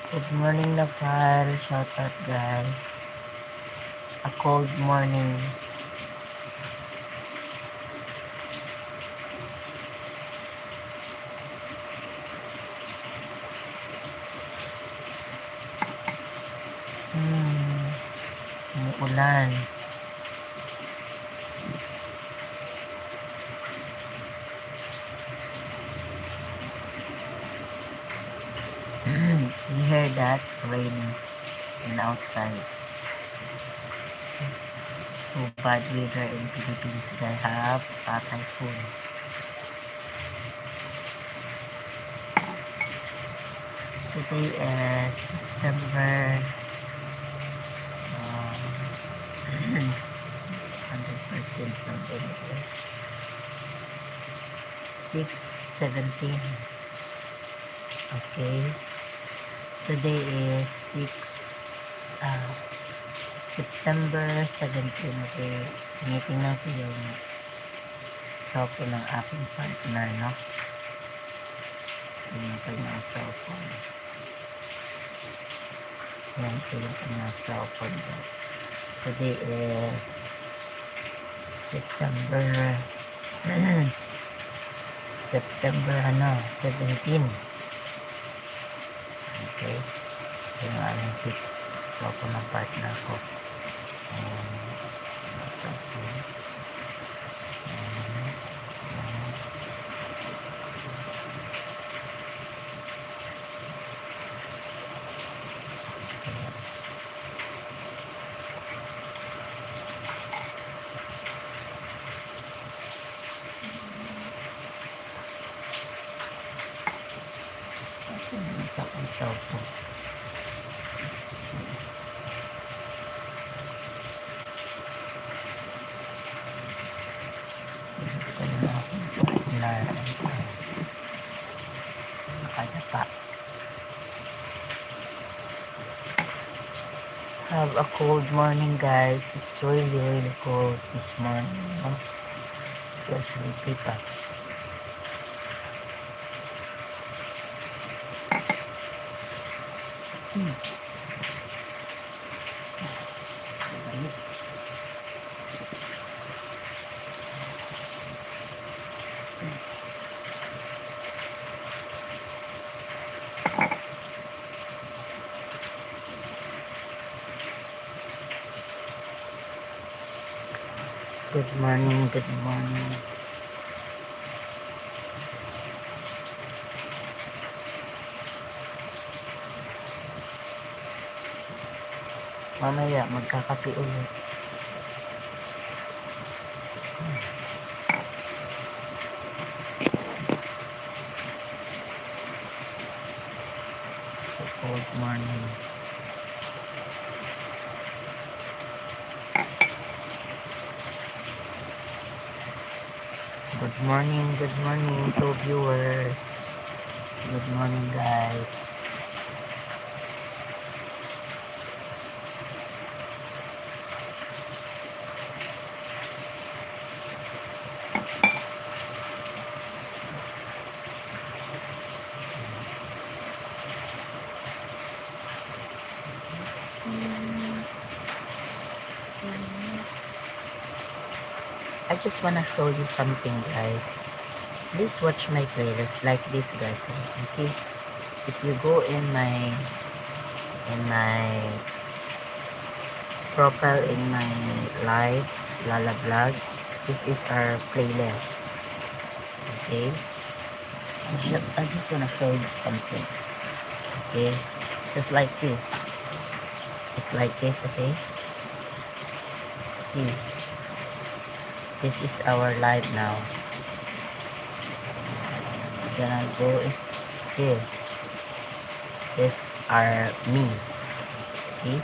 Good morning na pal. Shout out guys. A cold morning. Umuulan. You hear that? Raining and outside. So bad weather in Philippines. They have a typhoon. Today is September 100% November 6/17. Okay. Today is September 17. Okay. Tinitingnan ko yung cellphone ng aking partner, no? Yung kanyang cellphone. Yan ko yung kanyang cellphone. Today is September 17. Okay. Yung aming pick cellphone ng partner ko. Cellphone. Sa akong cellphone. Ito na akong partner. Nakadapa. Have a cold morning guys. It's really cold this morning. No? Feel sleepy pa. Good morning, good morning. Mamaya magkakape ulit. So, good morning. Good morning to viewers. Good morning guys. I just wanna show you something guys. Please watch my playlist like this guys. You see, if you go in my profile in my live Lala vlog, this is our playlist. Okay, I just wanna show you something. Okay, just like this. It's like this. Okay, see, this is our live now. Then I go with this are me. See,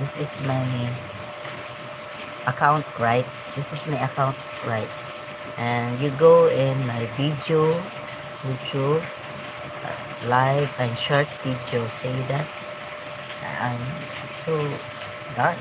this is my account, right? This is my account, right? And you go in my video, YouTube, live and short video. See that? I'm so dark.